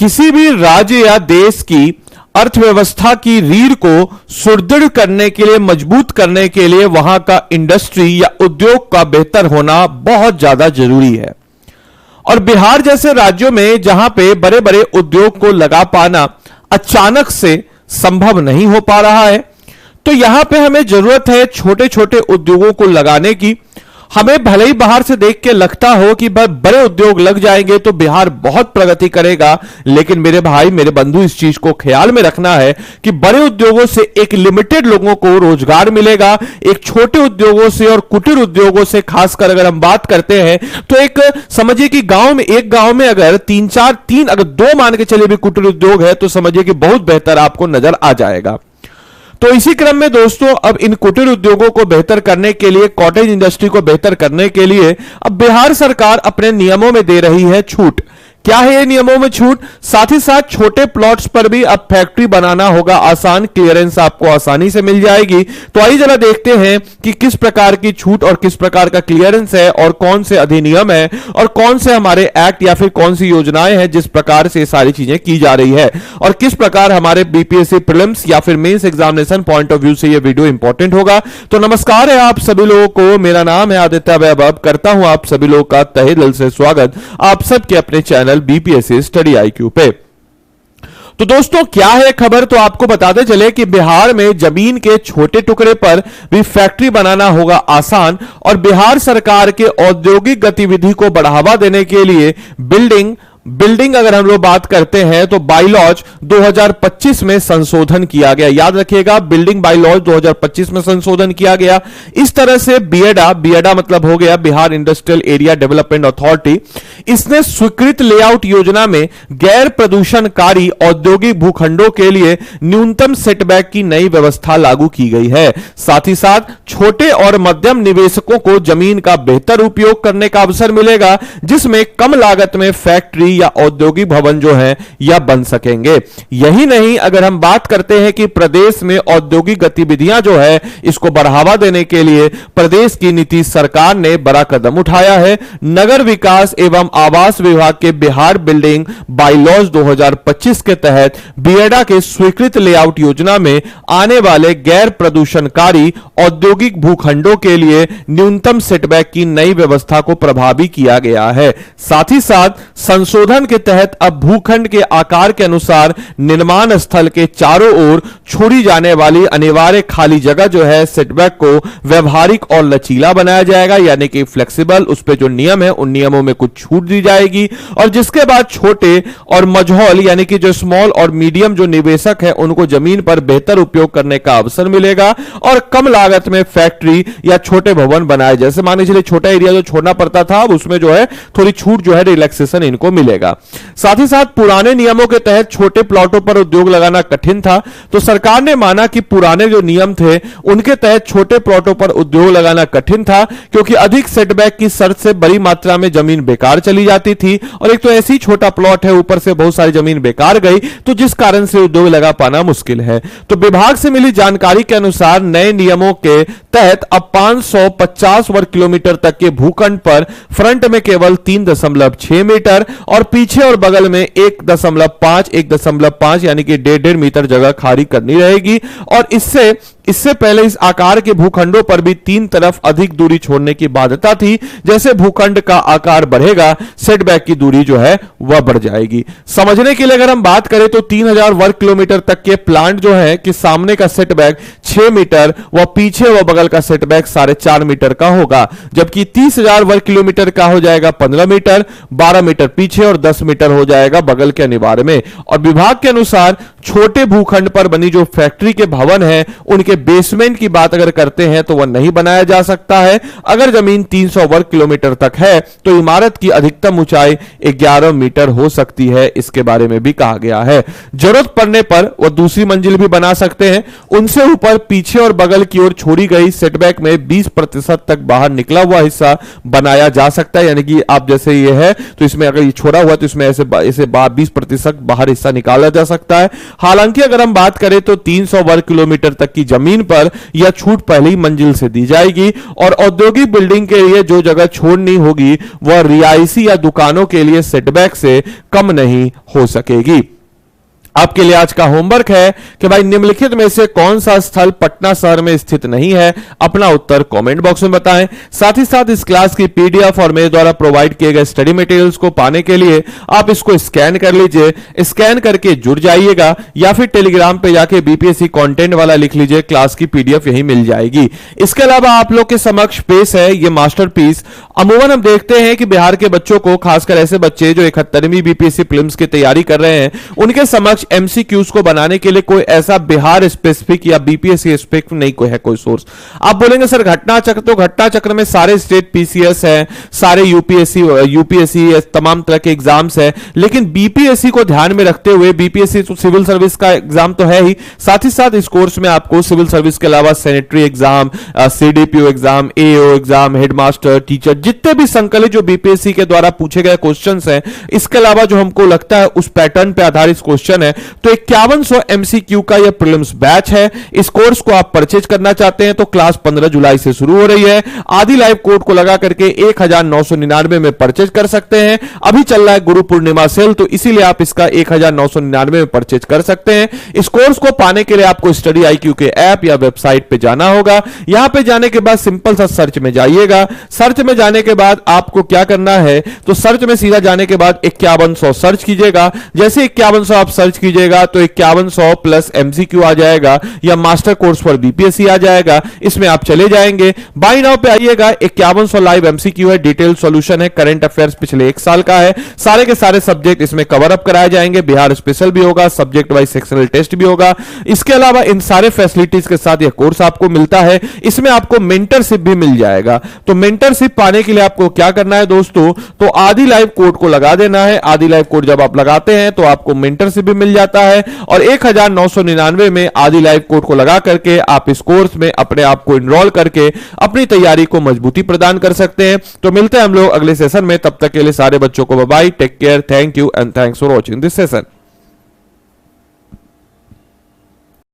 किसी भी राज्य या देश की अर्थव्यवस्था की रीढ़ को सुदृढ़ करने के लिए, मजबूत करने के लिए वहां का इंडस्ट्री या उद्योग का बेहतर होना बहुत ज्यादा जरूरी है। और बिहार जैसे राज्यों में जहां पे बड़े बड़े उद्योग को लगा पाना अचानक से संभव नहीं हो पा रहा है, तो यहां पे हमें जरूरत है छोटे छोटे उद्योगों को लगाने की। हमें भले ही बाहर से देख के लगता हो कि बड़े उद्योग लग जाएंगे तो बिहार बहुत प्रगति करेगा, लेकिन मेरे भाई, मेरे बंधु, इस चीज को ख्याल में रखना है कि बड़े उद्योगों से एक लिमिटेड लोगों को रोजगार मिलेगा। एक छोटे उद्योगों से और कुटीर उद्योगों से खासकर अगर हम बात करते हैं तो एक समझिए कि एक गांव में अगर अगर दो मान के चले भी कुटीर उद्योग है तो समझिए कि बहुत बेहतर आपको नजर आ जाएगा। तो इसी क्रम में दोस्तों, अब इन कुटीर उद्योगों को बेहतर करने के लिए, कॉटेज इंडस्ट्री को बेहतर करने के लिए अब बिहार सरकार अपने नियमों में दे रही है छूट। क्या है ये नियमों में छूट? साथ ही साथ छोटे प्लॉट्स पर भी अब फैक्ट्री बनाना होगा आसान, क्लियरेंस आपको आसानी से मिल जाएगी। तो आइए जरा देखते हैं कि किस प्रकार की छूट और किस प्रकार का क्लियरेंस है और कौन से अधिनियम है और कौन से हमारे एक्ट या फिर कौन सी योजनाएं हैं जिस प्रकार से सारी चीजें की जा रही है और किस प्रकार हमारे बीपीएससी प्रीलिम्स या फिर mains examination point of view से ये वीडियो इंपॉर्टेंट होगा। तो नमस्कार है आप सभी लोगों को, मेरा नाम है आदित्य वैभव, करता हूं आप सभी लोगों का तहे दिल से स्वागत आप सबके अपने चैनल बीपीएससी स्टडी आईक्यू पे। तो दोस्तों, क्या है खबर? तो आपको बताते चले कि बिहार में जमीन के छोटे टुकड़े पर भी फैक्ट्री बनाना होगा आसान और बिहार सरकार के औद्योगिक गतिविधि को बढ़ावा देने के लिए बिल्डिंग अगर हम लोग बात करते हैं तो बायलॉज 2025 में संशोधन किया गया। याद रखिएगा, बिल्डिंग बायलॉज 2025 में संशोधन किया गया। इस तरह से बियडा मतलब हो गया Bihar industrial area development authority, इसने स्वीकृत लेआउट योजना में गैर प्रदूषणकारी औद्योगिक भूखंडों के लिए न्यूनतम सेटबैक की नई व्यवस्था लागू की गई है। साथ ही साथ छोटे और मध्यम निवेशकों को जमीन का बेहतर उपयोग करने का अवसर मिलेगा, जिसमें कम लागत में फैक्ट्री या औद्योगिक भवन जो है यह बन सकेंगे। यही नहीं, अगर हम बात करते हैं कि प्रदेश में औद्योगिक गतिविधियां जो है इसको बढ़ावा देने के लिए प्रदेश की नीतीश सरकार ने बड़ा कदम उठाया है। नगर विकास एवं आवास विभाग के बिहार बिल्डिंग बायलॉज 2025 के तहत बियडा के स्वीकृत लेआउट योजना में आने वाले गैर प्रदूषणकारी औद्योगिक भूखंडों के लिए न्यूनतम सेटबैक की नई व्यवस्था को प्रभावी किया गया है। साथ ही साथ संशोधन के तहत अब भूखंड के आकार के अनुसार निर्माण स्थल के चारों ओर छोड़ी जाने वाली अनिवार्य खाली जगह जो है सेटबैक को व्यवहारिक और लचीला बनाया जाएगा, यानी कि फ्लेक्सिबल। उस पे जो नियम है उन नियमों में कुछ छूट दी जाएगी और जिसके बाद छोटे और मझौल यानी कि जो स्मॉल और मीडियम जो निवेशक है उनको जमीन पर बेहतर उपयोग करने का अवसर मिलेगा और कम लागत में फैक्ट्री या छोटे भवन बनाए। जैसे मान लीजिए छोटा एरिया जो छोड़ना पड़ता था, अब उसमें जो है थोड़ी छूट जो है रिलैक्सेशन इनको मिलेगा। साथ ही साथ पुराने नियमों के तहत छोटे प्लॉटों पर उद्योग लगाना कठिन था, तो सरकार ने माना कि पुराने जो नियम थे उनके तहत छोटे प्लॉटों पर उद्योग लगाना कठिन था, क्योंकि अधिक सेटबैक की शर्त से बड़ी मात्रा में जमीन बेकार चली जाती थी और एक तो ऐसी छोटा प्लॉट है, ऊपर से बहुत सारी जमीन बेकार गई, तो जिस कारण से उद्योग लगा पाना मुश्किल है। तो विभाग से मिली जानकारी के अनुसार नए नियमों के तहत अब 550 वर्ग किलोमीटर तक के भूखंड पर फ्रंट में केवल 3.6 मीटर और पीछे और बगल में 1.5 यानी कि 1.5 मीटर जगह खाली करनी रहेगी। और इससे पहले इस आकार के भूखंडों पर भी 3 तरफ अधिक दूरी छोड़ने की बाध्यता थी। जैसे भूखंड का आकार बढ़ेगा, सेटबैक की दूरी जो है वह बढ़ जाएगी। समझने के लिए अगर हम बात करें तो 3000 वर्ग किलोमीटर तक के प्लांट जो है कि सामने का सेटबैक 6 मीटर व पीछे व बगल का सेटबैक 4.5 मीटर का होगा, जबकि 30,000 वर्ग किलोमीटर का हो जाएगा 15 मीटर, 12 मीटर पीछे और 10 मीटर हो जाएगा बगल के अनिवार्य में। और विभाग के अनुसार छोटे भूखंड पर बनी जो फैक्ट्री के भवन है उनके बेसमेंट की बात अगर करते हैं तो वह नहीं बनाया जा सकता है। अगर जमीन 300 वर्ग किलोमीटर तक है तो इमारत की अधिकतम ऊंचाई 11 मीटर हो सकती है, इसके बारे में भी कहा गया है। जरूरत पड़ने पर वह दूसरी मंजिल भी बना सकते हैं। उनसे ऊपर पीछे और बगल की ओर छोड़ी गई सेटबैक में 20% तक बाहर निकला हुआ हिस्सा बनाया जा सकता है, यानी कि आप जैसे ये है तो इसमें अगर ये छोड़ा हुआ तो इसमें ऐसे 20% बाहर हिस्सा निकाला जा सकता है। हालांकि अगर हम बात करें तो 300 वर्ग किलोमीटर तक की जमीन जमीन पर यह छूट पहली मंजिल से दी जाएगी और औद्योगिक बिल्डिंग के लिए जो जगह छोड़नी होगी वह रिहायशी या दुकानों के लिए सेटबैक से कम नहीं हो सकेगी। आपके लिए आज का होमवर्क है कि भाई निम्नलिखित में से कौन सा स्थल पटना शहर में स्थित नहीं है। अपना उत्तर कमेंट बॉक्स में बताएं। साथ ही साथ इस क्लास की पीडीएफ और मेरे द्वारा प्रोवाइड किए गए स्टडी मटेरियल्स को पाने के लिए आप इसको स्कैन कर लीजिए, स्कैन करके जुड़ जाइएगा या फिर टेलीग्राम पे जाके बीपीएससी कंटेंट वाला लिख लीजिए, क्लास की पीडीएफ यही मिल जाएगी। इसके अलावा आप लोग के समक्ष पेश है ये मास्टरपीस। अमूमन हम देखते हैं कि बिहार के बच्चों को, खासकर ऐसे बच्चे जो 71वीं बीपीएससी प्रीलिम्स की तैयारी कर रहे हैं, उनके समक्ष एमसीक्यूज को बनाने के लिए कोई ऐसा बिहार स्पेसिफिक या बीपीएससी स्पेसिफिक नहीं कोई है कोई सोर्स। आप बोलेंगे सर घटना चक्र, तो घटना चक्र में सारे स्टेट पीसीएस है, सारे यूपीएससी तमाम तरह के एग्जाम्स है, लेकिन बीपीएससी को ध्यान में रखते हुए बीपीएससी तो सिविल सर्विस का एग्जाम तो है ही, साथ ही साथ इस कोर्स में आपको सिविल सर्विस के अलावा सैनिटरी एग्जाम, सीडीपीओ एग्जाम, एओ एग्जाम, हेडमास्टर, टीचर, जितने भी संकलित जो बीपीएससी के द्वारा पूछे गए क्वेश्चंस हैं, इसके अलावा जो हमको लगता है उस पैटर्न पे आधारित क्वेश्चन है, तो 5100 एमसीक्यू का यह प्रीलिम्स बैच है। इस कोर्स को आप परचेज करना चाहते हैं तो क्लास 15 जुलाई से शुरू हो रही है। आदि लाइव कोड को लगा करके 1999 में परचेज कर सकते हैं। अभी चल रहा है गुरु पूर्णिमा सेल, तो इसीलिए आप इसका 1999 में परचेज कर सकते हैं। इस कोर्स को पाने के लिए आपको स्टडी IQ के ऐप या वेबसाइट पे जाना होगा। यहां पे जाने के बाद सिंपल सा सर्च में जाइएगा। सर्च में जाने के बाद आपको क्या करना है, तो सर्च में सीधा जाने के बाद 5100 सर्च कीजिएगा। जैसे 5100 आप सर्च कीजिएगा तो 5100 प्लस एमसीक्यू आ जाएगा या मास्टर कोर्स फॉर बीपीएससी आ जाएगा। इसमें आप चले जाएंगे, बाय नाउ पे आइएगा। 5100 लाइव एमसीक्यू है, डिटेल सॉल्यूशन है, करंट अफेयर्स पिछले 1 साल का है, सारे के सारे सब्जेक्ट इसमें कवर अप कराए जाएंगे। बिहार स्पेशल भी होगा, सब्जेक्ट वाइज सेक्शनल टेस्ट भी होगा। इसके अलावा इन सारे फैसिलिटीज के साथ यह कोर्स आपको मिलता है। इसमें आपको मेंटरशिप भी मिल जाएगा। तो मेंटरशिप पाने के लिए आपको क्या करना है दोस्तों, तो आदि लाइव कोड को लगा देना है। आदि लाइव कोड जब आप लगाते हैं तो आपको मेंटरशिप भी मिल जाता है और 1999 में आदि लाइव कोड को लगा करके आप इस कोर्स में अपने आप को इनरोल करके अपनी तैयारी को मजबूती प्रदान कर सकते हैं। तो मिलते हैं हम लोग अगले सेशन में, तब तक के लिए सारे बच्चों को bye bye, take care, thank you and thanks for watching this session.